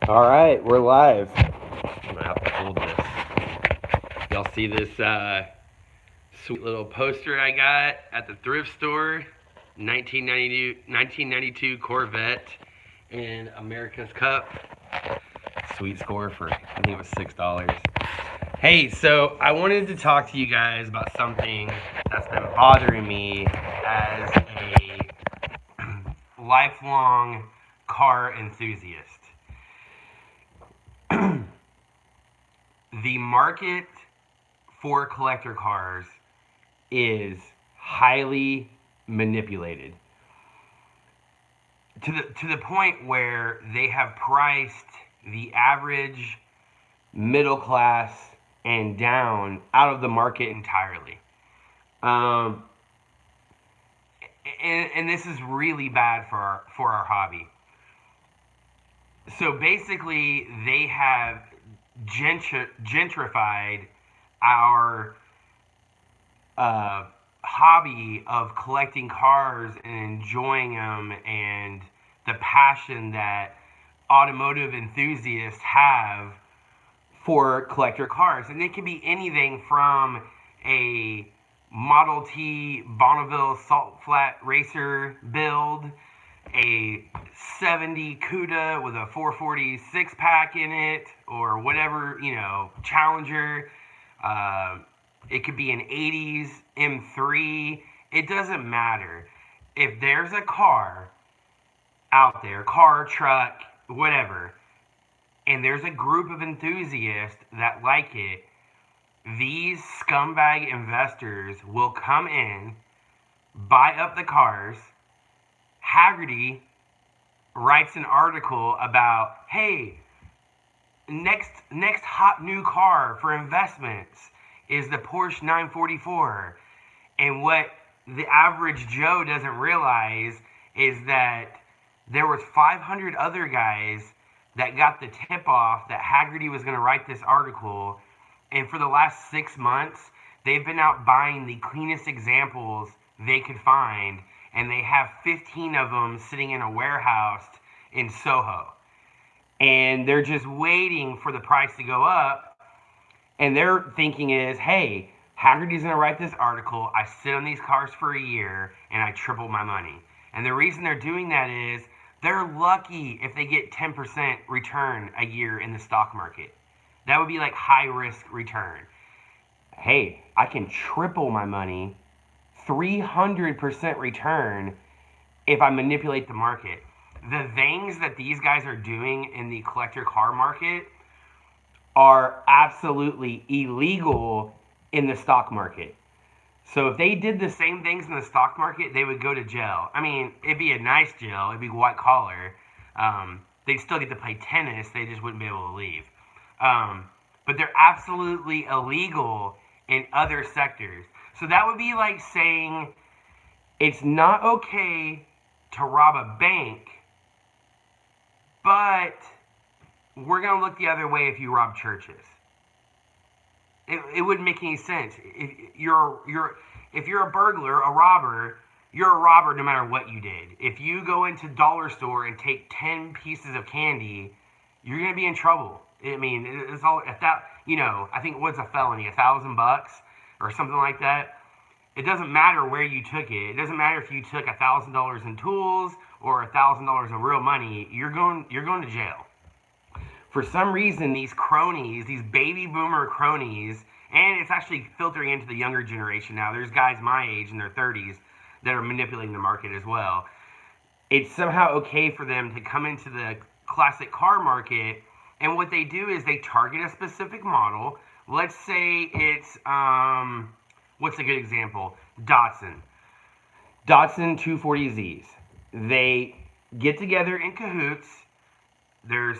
All right, we're live. I'm gonna have to hold this. Y'all see this sweet little poster I got at the thrift store? 1992 Corvette in America's Cup. Sweet score for I think it was $6. Hey, so I wanted to talk to you guys about something that's been bothering me as a lifelong car enthusiast. The market for collector cars is highly manipulated to the point where they have priced the average middle class and down out of the market entirely. Um, and this is really bad for our hobby. So basically, they have gentrified our hobby of collecting cars and enjoying them, and the passion that automotive enthusiasts have for collector cars. And it can be anything from a Model T Bonneville Salt Flat Racer build, a 70 CUDA with a 440 six pack in it, or whatever, Challenger. Uh, it could be an 80s M3. It doesn't matter. If there's a car out there, car, truck, whatever, and there's a group of enthusiasts that like it, these scumbag investors will come in, buy up the cars. Haggerty writes an article about, hey, next hot new car for investments is the Porsche 944. And what the average Joe doesn't realize is that there was 500 other guys that got the tip off that Haggerty was going to write this article. And for the last 6 months, they've been out buying the cleanest examples they could find. And they have 15 of them sitting in a warehouse in Soho. And they're just waiting for the price to go up. And their thinking is, hey, Haggerty's going to write this article. I sit on these cars for a year and I triple my money. And the reason they're doing that is they're lucky if they get 10% return a year in the stock market. That would be like high risk return. Hey, I can triple my money, 300% return if I manipulate the market. The things that these guys are doing in the collector car market are absolutely illegal in the stock market. So if they did the same things in the stock market, they would go to jail. I mean, it'd be a nice jail. It'd be white collar. They'd still get to play tennis. They just wouldn't be able to leave. But they're absolutely illegal in other sectors. So that would be like saying it's not okay to rob a bank, but we're going to look the other way if you rob churches. It wouldn't make any sense. If you're a burglar, a robber, you're a robber no matter what you did. If you go into dollar store and take 10 pieces of candy, you're gonna be in trouble. I mean, it's all if that I think what's a felony, $1,000 or something like that. It doesn't matter where you took it. It doesn't matter if you took $1,000 in tools or $1,000 in real money. You're going to jail. For some reason, these cronies, these baby boomer cronies, and it's actually filtering into the younger generation now. There's guys my age in their 30s that are manipulating the market as well. It's somehow okay for them to come into the classic car market, and what they do is they target a specific model. Let's say it's, what's a good example? Datsun 240Zs. They get together in cahoots. There's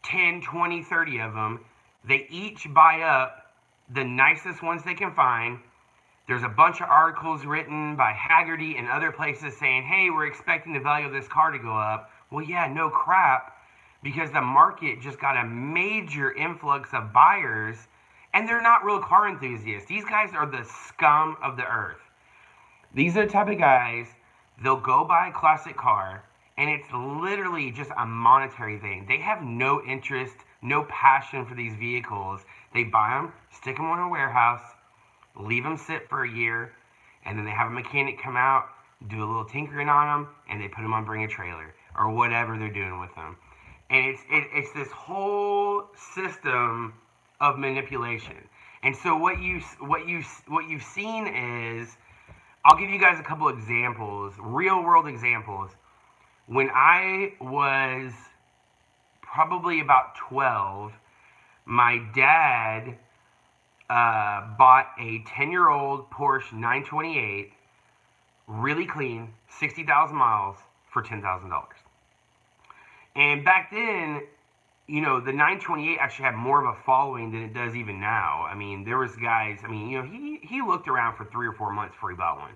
10, 20, 30 of them. They each buy up the nicest ones they can find. There's a bunch of articles written by Haggerty and other places saying, hey, we're expecting the value of this car to go up. Well, yeah, no crap, because the market just got a major influx of buyers, and they're not real car enthusiasts. These guys are the scum of the earth. These are the type of guys, they'll go buy a classic car, And it's literally just a monetary thing. They have no interest, no passion for these vehicles. They buy them, stick them in a warehouse, leave them sit for a year, and then they have a mechanic come out, do a little tinkering on them, and they put them on Bring a Trailer or whatever they're doing with them. And it's this whole system of manipulation. And so what you've seen is, I'll give you guys a couple examples, real world examples. When I was probably about 12, my dad bought a 10-year-old Porsche 928, really clean, 60,000 miles for $10,000. And back then, the 928 actually had more of a following than it does even now. I mean, there was guys, he looked around for 3 or 4 months before he bought one.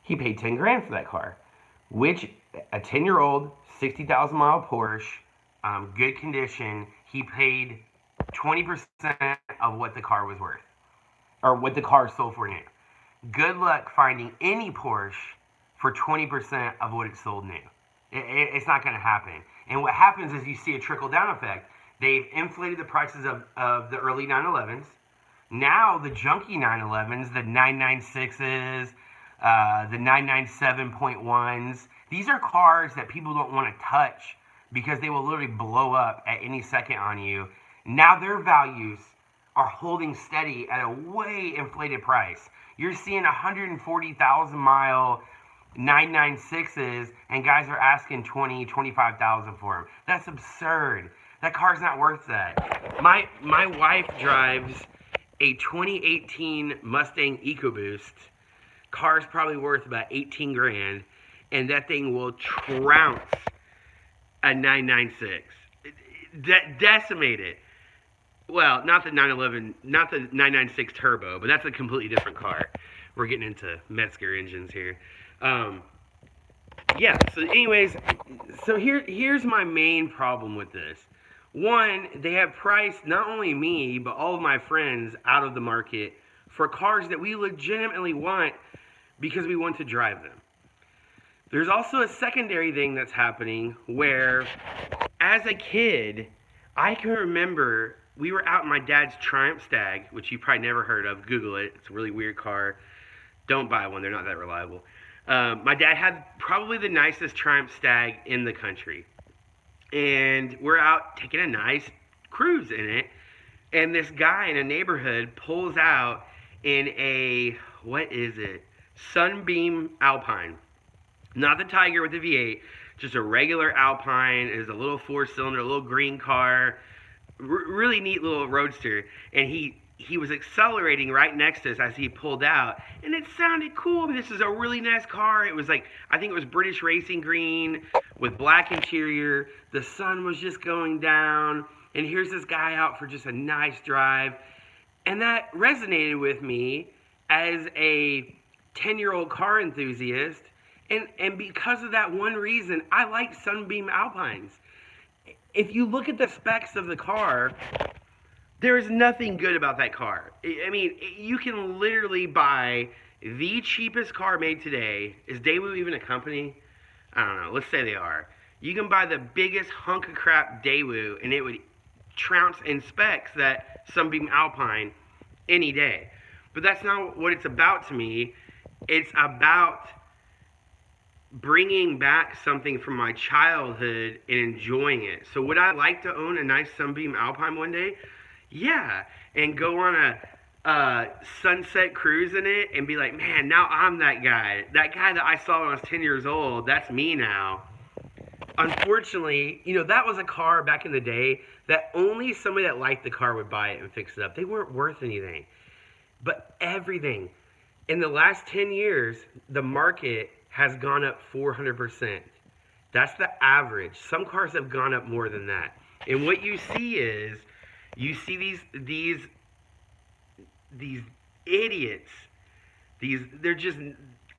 He paid 10 grand for that car, which a 10-year-old, 60,000 mile Porsche, good condition, he paid 20% of what the car was worth, or what the car sold for new. Good luck finding any Porsche for 20% of what it sold new. It's not going to happen. And what happens is you see a trickle-down effect. They've inflated the prices of the early 911s. Now the junky 911s, the 996s, the 997.1s, these are cars that people don't want to touch because they will literally blow up at any second on you. Now their values are holding steady at a way inflated price. You're seeing 140,000 mile 996s, and guys are asking 20, 25,000 for them. That's absurd. That car's not worth that. My wife drives a 2018 Mustang EcoBoost. Car's probably worth about 18 grand, and that thing will trounce a 996. Decimate it. Well, not the 911, not the 996 Turbo, but that's a completely different car. We're getting into Metzger engines here. Yeah, so anyways, so here's my main problem with this. One, they have priced not only me, but all of my friends out of the market for cars that we legitimately want because we want to drive them. There's also a secondary thing that's happening where, as a kid, I can remember we were out in my dad's Triumph Stag, which you probably never heard of. Google it. It's a really weird car. Don't buy one. They're not that reliable. My dad had probably the nicest Triumph Stag in the country. And we're out taking a nice cruise in it. And this guy in a neighborhood pulls out in a, what is it? Sunbeam Alpine. Not the Tiger with the V8. Just a regular Alpine. It is a little 4-cylinder, a little green car. Really neat little roadster. And he was accelerating right next to us as he pulled out, and it sounded cool. I mean, this is a really nice car. It was like, I think it was British Racing green with black interior. The sun was just going down, and here's this guy out for just a nice drive. And that resonated with me as a 10-year-old car enthusiast, and because of that one reason, I like Sunbeam Alpines. If you look at the specs of the car, there is nothing good about that car. I mean, you can literally buy the cheapest car made today. Is Daewoo even a company? I don't know. Let's say they are. You can buy the biggest hunk of crap Daewoo, and it would trounce in specs that Sunbeam Alpine any day. But that's not what it's about to me. It's about bringing back something from my childhood and enjoying it. So would I like to own a nice Sunbeam Alpine one day? Yeah, and go on a sunset cruise in it and be like, man, now I'm that guy. That guy that I saw when I was 10 years old, that's me now. Unfortunately, that was a car back in the day that only somebody that liked the car would buy it and fix it up. They weren't worth anything. But everything. In the last 10 years, the market has gone up 400%. That's the average. Some cars have gone up more than that. And what you see is, you see these idiots, they're just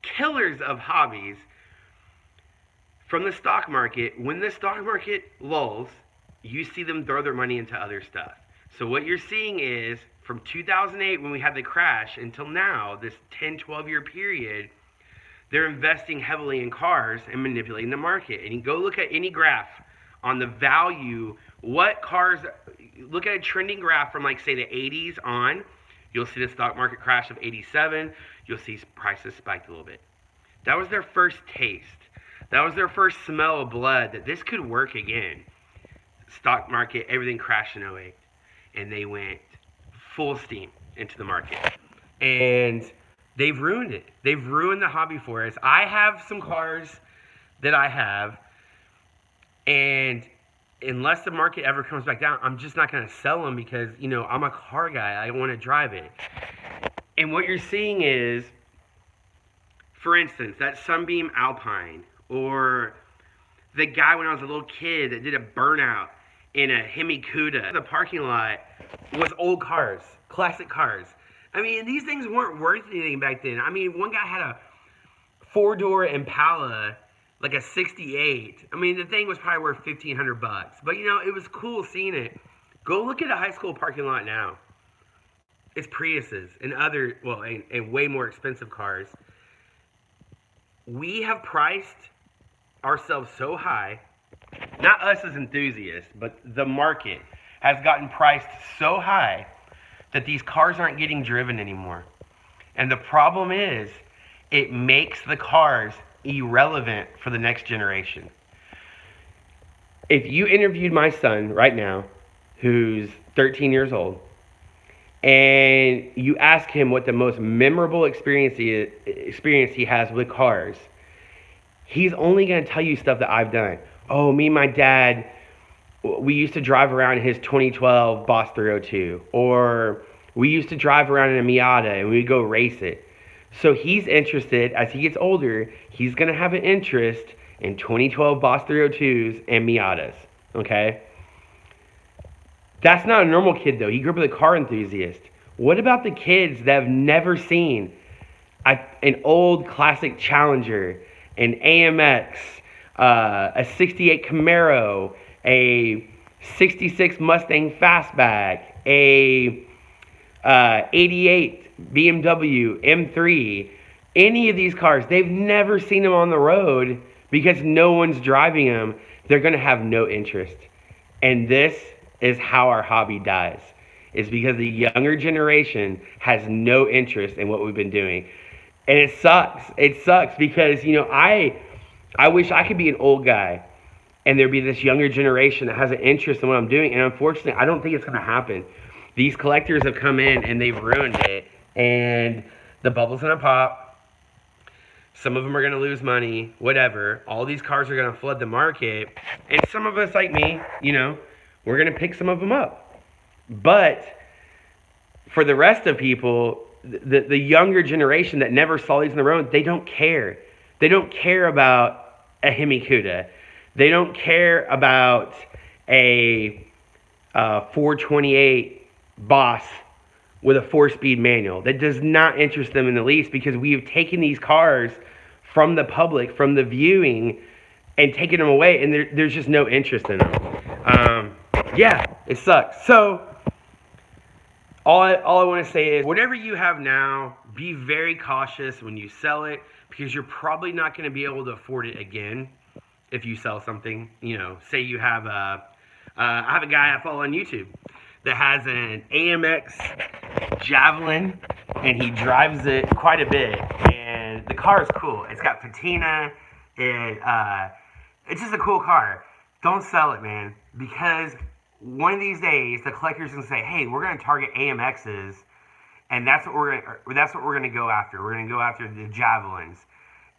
killers of hobbies from the stock market. When the stock market lulls, you see them throw their money into other stuff. So what you're seeing is, from 2008 when we had the crash until now, this 10, 12-year period, They're investing heavily in cars and manipulating the market. And you go look at any graph on the value, what cars, look at a trending graph from like say the 80s on, you'll see the stock market crash of 87, you'll see prices spiked a little bit. That was their first taste. That was their first smell of blood that this could work again. Stock market, everything crashed in 08. And they went full steam into the market. And they've ruined it. They've ruined the hobby for us. I have some cars that I have, and unless the market ever comes back down, I'm just not going to sell them because, you know, I'm a car guy. I want to drive it. And what you're seeing is, for instance, that Sunbeam Alpine, or the guy when I was a little kid that did a burnout in a Hemi Cuda. The parking lot was old cars, classic cars. I mean, these things weren't worth anything back then. I mean, one guy had a 4-door Impala, like a 68. I mean, the thing was probably worth $1,500. But, you know, it was cool seeing it. Go look at a high school parking lot now. It's Priuses and other, well, and way more expensive cars. We have priced ourselves so high, not us as enthusiasts, but the market has gotten priced so high that these cars aren't getting driven anymore. And the problem is, it makes the cars irrelevant for the next generation. If you interviewed my son right now, who's 13 years old, and you ask him what the most memorable experience he has with cars, he's only going to tell you stuff that I've done. Oh, me and my dad, we used to drive around in his 2012 Boss 302. Or we used to drive around in a Miata and we'd go race it. So he's interested, as he gets older, he's going to have an interest in 2012 Boss 302s and Miatas. Okay? That's not a normal kid, though. He grew up with a car enthusiast. What about the kids that have never seen an old classic Challenger, an AMX, a 68 Camaro, a 66 Mustang Fastback, a 88 BMW M3, any of these cars, they've never seen them on the road because no one's driving them. They're going to have no interest. And this is how our hobby dies. It's because the younger generation has no interest in what we've been doing. And it sucks. It sucks because, you know, I wish I could be an old guy and there'd be this younger generation that has an interest in what I'm doing. And unfortunately, I don't think it's going to happen. These collectors have come in and they've ruined it. And the bubble's going to pop. Some of them are going to lose money, whatever. All these cars are going to flood the market. And some of us, like me, you know, we're going to pick some of them up. But for the rest of people, the younger generation that never saw these on the road, they don't care. They don't care about a Hemi Cuda. They don't care about a 428 Boss with a 4-speed manual. That does not interest them in the least because we have taken these cars from the public, from the viewing, and taken them away, and there's just no interest in them. Yeah, it sucks. So all I want to say is, whatever you have now, be very cautious when you sell it because you're probably not going to be able to afford it again if you sell something. You know, say you have I have a guy I follow on YouTube that has an AMX Javelin, and he drives it quite a bit, and the car is cool. It's got patina. It's just a cool car. Don't sell it, man, because one of these days the collector's gonna say, "Hey, we're gonna target AMXs, and that's what we're gonna go after. We're gonna go after the Javelins."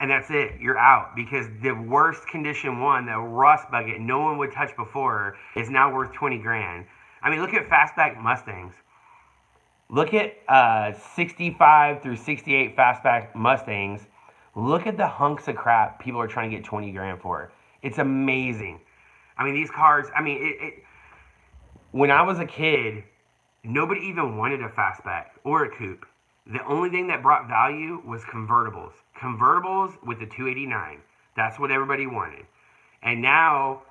And that's it. You're out because the worst condition one, the rust bucket no one would touch before, is now worth 20 grand. I mean, look at fastback Mustangs. Look at 65 through 68 fastback Mustangs. Look at the hunks of crap people are trying to get 20 grand for. It's amazing. I mean, these cars, I mean, when I was a kid, nobody even wanted a fastback or a coupe. The only thing that brought value was convertibles. Convertibles with the 289. That's what everybody wanted. And now,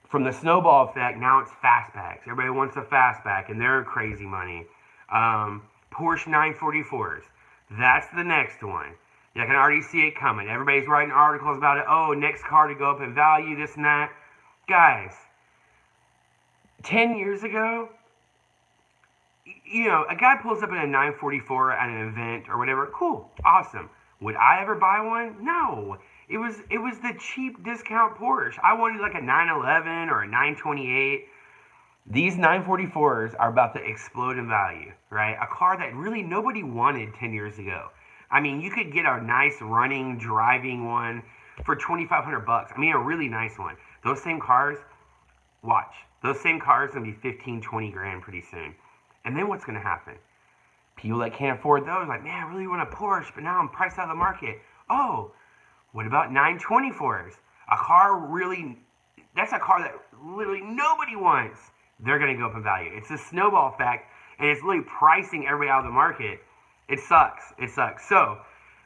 from the snowball effect, now it's fastbacks. Everybody wants a fastback, and they're crazy money. Porsche 944s. That's the next one. I can already see it coming. Everybody's writing articles about it. Oh, next car to go up in value, this and that. Guys, 10 years ago, a guy pulls up in a 944 at an event or whatever. Cool, awesome. Would I ever buy one? No. It was the cheap discount Porsche. I wanted like a 911 or a 928. These 944s are about to explode in value, right? A car that really nobody wanted 10 years ago. I mean, you could get a nice running, driving one for $2,500. I mean, a really nice one. Those same cars, watch. Those same cars are going to be 15, 20 grand pretty soon. And then what's going to happen? People that can't afford those, like, man, I really want a Porsche, but now I'm priced out of the market. Oh, what about 924s? That's a car that literally nobody wants. They're going to go up in value. It's a snowball effect, and it's literally pricing everybody out of the market. It sucks. It sucks. So,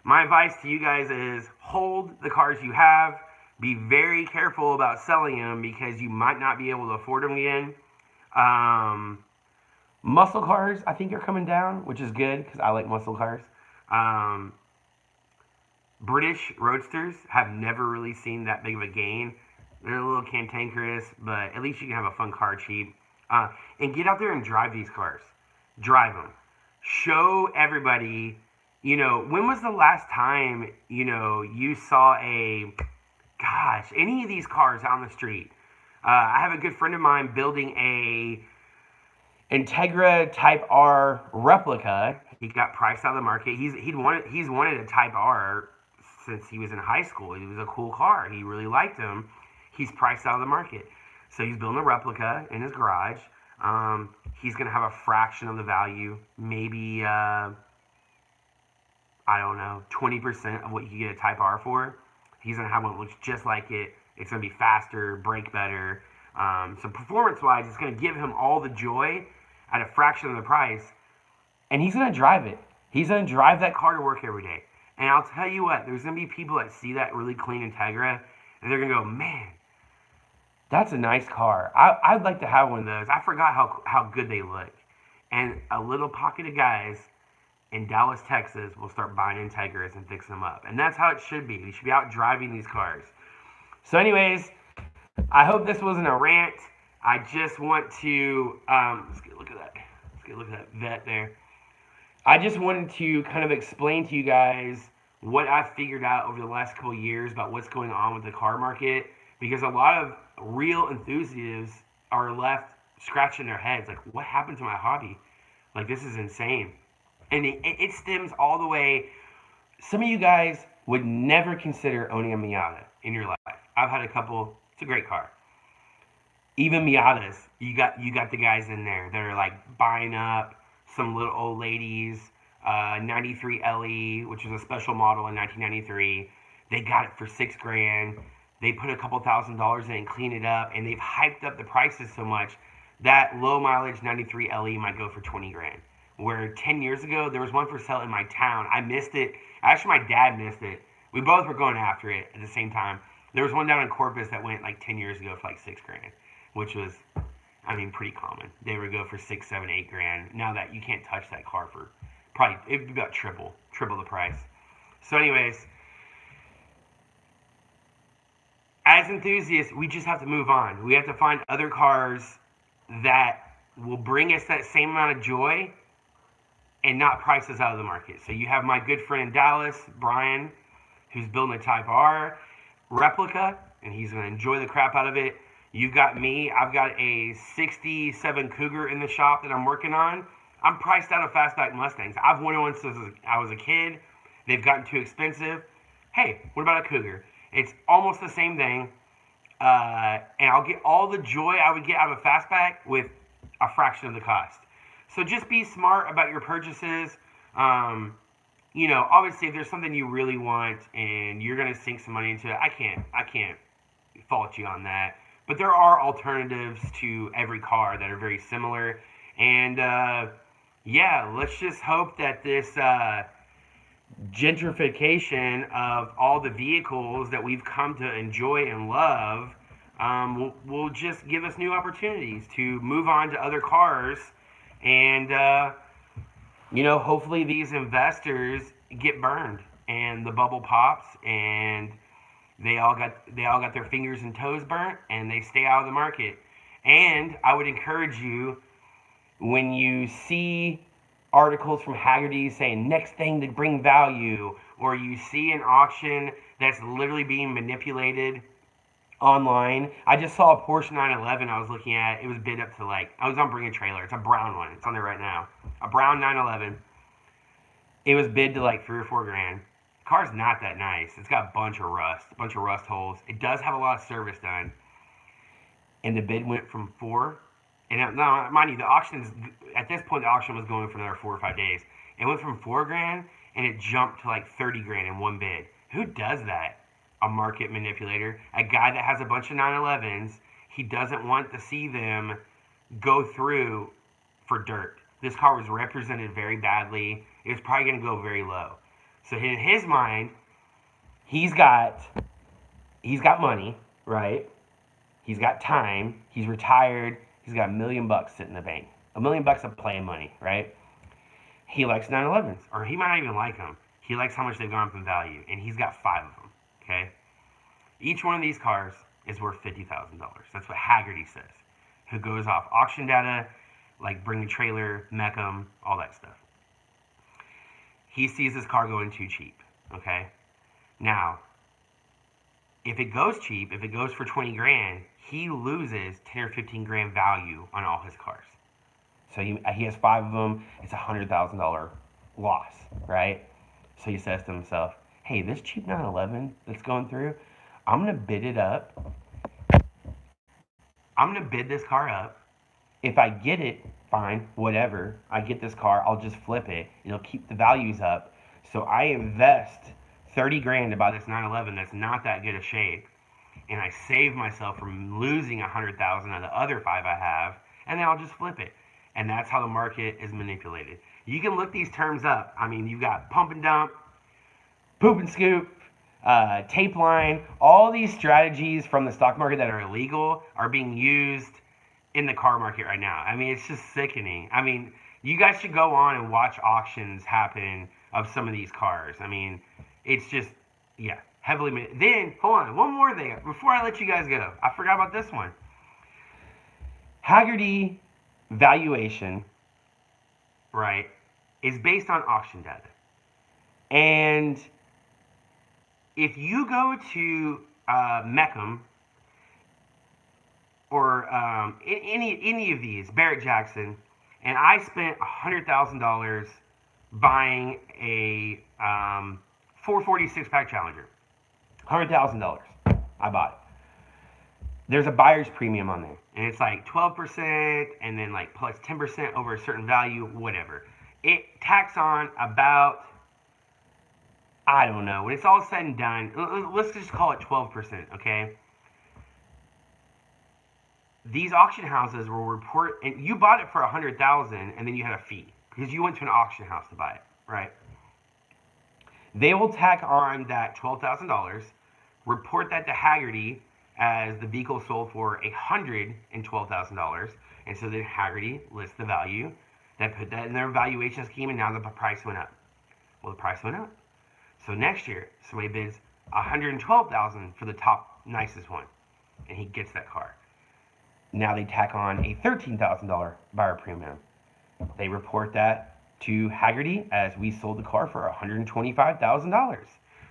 my advice to you guys is hold the cars you have. Be very careful about selling them because you might not be able to afford them again. Muscle cars, I think, are coming down, which is good because I like muscle cars. British Roadsters have never really seen that big of a gain. They're a little cantankerous, but at least you can have a fun car cheap. And get out there and drive these cars. Drive them. Show everybody, when was the last time, you saw any of these cars out on the street? I have a good friend of mine building a Integra Type R replica. He got priced out of the market. He's wanted a Type R since he was in high school. It was a cool car. He really liked him. He's priced out of the market. So he's building a replica in his garage. He's going to have a fraction of the value, maybe, 20% of what you can get a Type R for. He's going to have one that looks just like it. It's going to be faster, brake better. So performance-wise, it's going to give him all the joy at a fraction of the price. And he's going to drive it. He's going to drive that car to work every day. And I'll tell you what, there's going to be people that see that really clean Integra, and they're going to go, man, that's a nice car. I'd like to have one of those. I forgot how good they look. And a little pocket of guys in Dallas, Texas will start buying Integras and fixing them up. And that's how it should be. We should be out driving these cars. So anyways, I hope this wasn't a rant. I just want to, let's get a look at that. Let's get a look at that vet there. I just wanted to kind of explain to you guys what I've figured out over the last couple of years about what's going on with the car market. Because a lot of real enthusiasts are left scratching their heads. Like, what happened to my hobby? Like, this is insane. And it stems all the way. Some of you guys would never consider owning a Miata in your life. I've had a couple. It's a great car. Even Miatas, you got the guys in there that are like buying up some little old ladies, 93 LE, which was a special model in 1993. They got it for $6,000. They put a couple $1,000s in and clean it up, and they've hyped up the prices so much that low mileage 93 LE might go for $20,000. Where 10 years ago there was one for sale in my town. I missed it. Actually, my dad missed it. We both were going after it at the same time. There was one down in Corpus that went like 10 years ago for like $6,000, which was, pretty common. They would go for $6,000, $7,000, $8,000. Now that you can't touch that car for probably, it'd be about triple the price. So anyways, as enthusiasts, we just have to move on. We have to find other cars that will bring us that same amount of joy and not price us out of the market. So you have my good friend in Dallas, Brian, who's building a Type R replica, and he's going to enjoy the crap out of it. You've got me. I've got a 67 Cougar in the shop that I'm working on. I'm priced out of Fastback Mustangs. I've wanted one since I was a kid. They've gotten too expensive. Hey, what about a Cougar? It's almost the same thing, and I'll get all the joy I would get out of a Fastback with a fraction of the cost. So just be smart about your purchases. Obviously, if there's something you really want and you're going to sink some money into it, I can't fault you on that. But there are alternatives to every car that are very similar. And, let's just hope that this gentrification of all the vehicles that we've come to enjoy and love will just give us new opportunities to move on to other cars. And, hopefully these investors get burned. and the bubble pops, and they all got their fingers and toes burnt, and they stay out of the market. And I would encourage you, when you see articles from Haggerty saying next thing to bring value, or you see an auction that's literally being manipulated online. I just saw a Porsche 911 I was looking at. It was bid up to like, I was on Bring a Trailer. It's a brown one. It's on there right now. A brown 911. It was bid to like 3 or 4 grand. Car's not that nice. It's got a bunch of rust holes. It does have a lot of service done. And the bid went from 4. And now, mind you, the auctions, at this point, the auction was going for another 4 or 5 days. It went from 4 grand and it jumped to like 30 grand in one bid. Who does that? A market manipulator, a guy that has a bunch of 911s. He doesn't want to see them go through for dirt. This car was represented very badly. It was probably going to go very low. So in his mind, he's got money, right? He's got time. He's retired. He's got $1 million sitting in the bank. $1 million of playing money, right? He likes 911s, or he might not even like them. He likes how much they've gone up in value, and he's got 5 of them. Okay, each one of these cars is worth $50,000. That's what Haggerty says. Who goes off auction data, like Bring a Trailer, Mecum, all that stuff. He sees this car going too cheap. Okay, now if it goes cheap, if it goes for 20 grand, he loses 10 or 15 grand value on all his cars. So he has 5 of them. It's $100,000 loss, right? So he says to himself, hey, this cheap 911 that's going through, I'm going to bid it up. I'm going to bid this car up. If I get it, fine, whatever. I get this car, I'll just flip it. It'll keep the values up. So I invest 30 grand to buy this 911 that's not that good a shape, and I save myself from losing 100,000 of the other 5 I have, and then I'll just flip it. And that's how the market is manipulated. You can look these terms up. I mean, you've got pump and dump, poop and scoop, tape line. All these strategies from the stock market that are illegal are being used in the car market right now. I mean, it's just sickening. I mean, you guys should go on and watch auctions happen of some of these cars. I mean, it's just, yeah, heavily. Then, hold on, one more thing before I let you guys go. I forgot about this one. Haggerty valuation, right, is based on auction data. And if you go to Mecum or any of these, Barrett Jackson, and I spent $100,000 buying a 446 pack Challenger, $100,000. I bought it. There's a buyer's premium on there, and it's like 12%, and then like plus 10% over a certain value, whatever. It tacks on about, I don't know, when it's all said and done, let's just call it 12%, okay? These auction houses will report, and you bought it for $100,000, and then you had a fee because you went to an auction house to buy it, right? They will tack on that $12,000, report that to Haggerty as the vehicle sold for $112,000, and so then Haggerty lists the value. They put that in their valuation scheme, and now the price went up. Well, the price went up. So next year, somebody bids $112,000 for the top nicest one, and he gets that car. Now they tack on a $13,000 buyer premium. They report that to Haggerty as we sold the car for $125,000.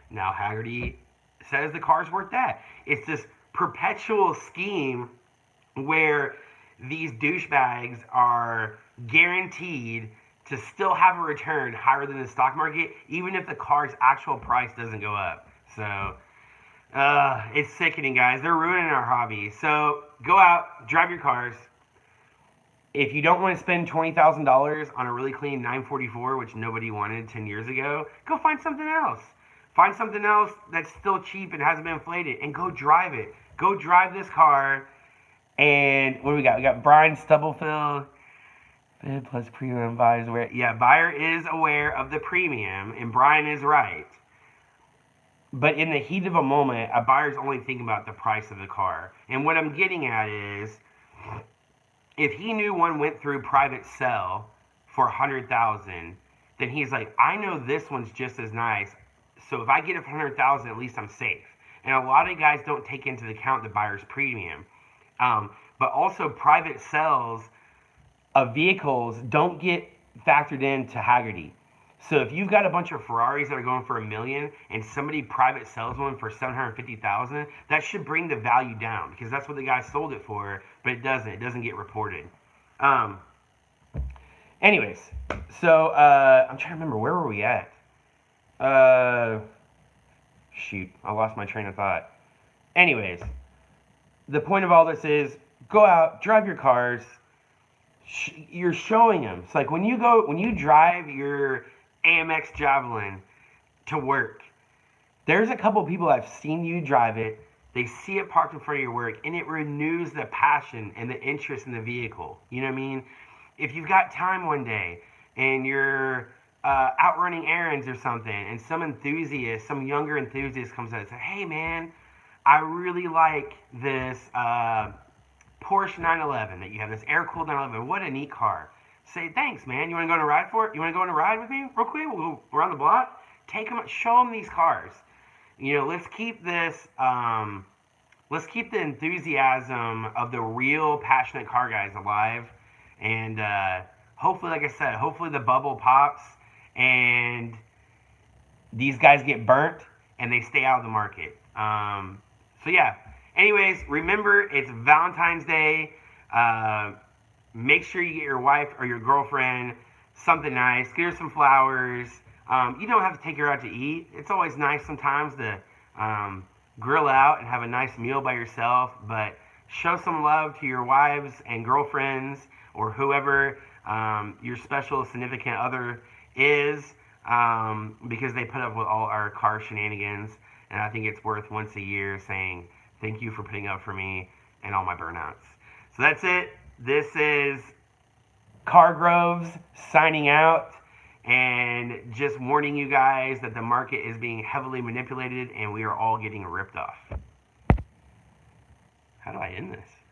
Now Haggerty says the car's worth that. It's this perpetual scheme where these douchebags are guaranteed to still have a return higher than the stock market, even if the car's actual price doesn't go up. So it's sickening, guys. They're ruining our hobby. So go out, drive your cars. If you don't want to spend $20,000 on a really clean 944, which nobody wanted 10 years ago, go find something else. Find something else that's still cheap and hasn't been inflated, and go drive it. Go drive this car. And what do we got? We got Brian Stubblefield. Bid plus premium, buyer's aware. Yeah, buyer is aware of the premium, and Brian is right. But in the heat of a moment, a buyer's only thinking about the price of the car. And what I'm getting at is, if he knew one went through private sale for $100,000, then he's like, I know this one's just as nice, So if I get it for 100,000, at least I'm safe. And a lot of guys don't take into account the buyer's premium. But also private sales of vehicles don't get factored into Hagerty. So if you've got a bunch of Ferraris that are going for $1 million and somebody private sells one for 750,000, that should bring the value down because that's what the guy sold it for, but it doesn't. It doesn't get reported. Anyways, so I'm trying to remember, where were we at? Shoot, I lost my train of thought. Anyways, the point of all this is go out, drive your cars. You're showing them. It's like when you drive your AMX Javelin to work, there's a couple people I've seen you drive it. They see it parked in front of your work, and it renews the passion and the interest in the vehicle. You know what I mean? If you've got time one day and you're out running errands or something, and some younger enthusiast comes out and says, "Hey man, I really like this Porsche 911 that you have, this air-cooled 911. What a neat car." Say, "Thanks, man. You want to go on a ride for it? You want to go on a ride with me real quick? We'll go around the block. Take them, show them these cars. You know, let's keep this. Let's keep the enthusiasm of the real passionate car guys alive, and hopefully, like I said, hopefully the bubble pops and these guys get burnt and they stay out of the market." So yeah. Anyways, remember, it's Valentine's Day. Make sure you get your wife or your girlfriend something nice. Get her some flowers. You don't have to take her out to eat. It's always nice sometimes to grill out and have a nice meal by yourself. But show some love to your wives and girlfriends or whoever your special significant other is, because they put up with all our car shenanigans. And I think it's worth once a year saying, "Thank you for putting up for me and all my burnouts." So that's it. This is Car Groves signing out and just warning you guys that the market is being heavily manipulated and we are all getting ripped off. How do I end this?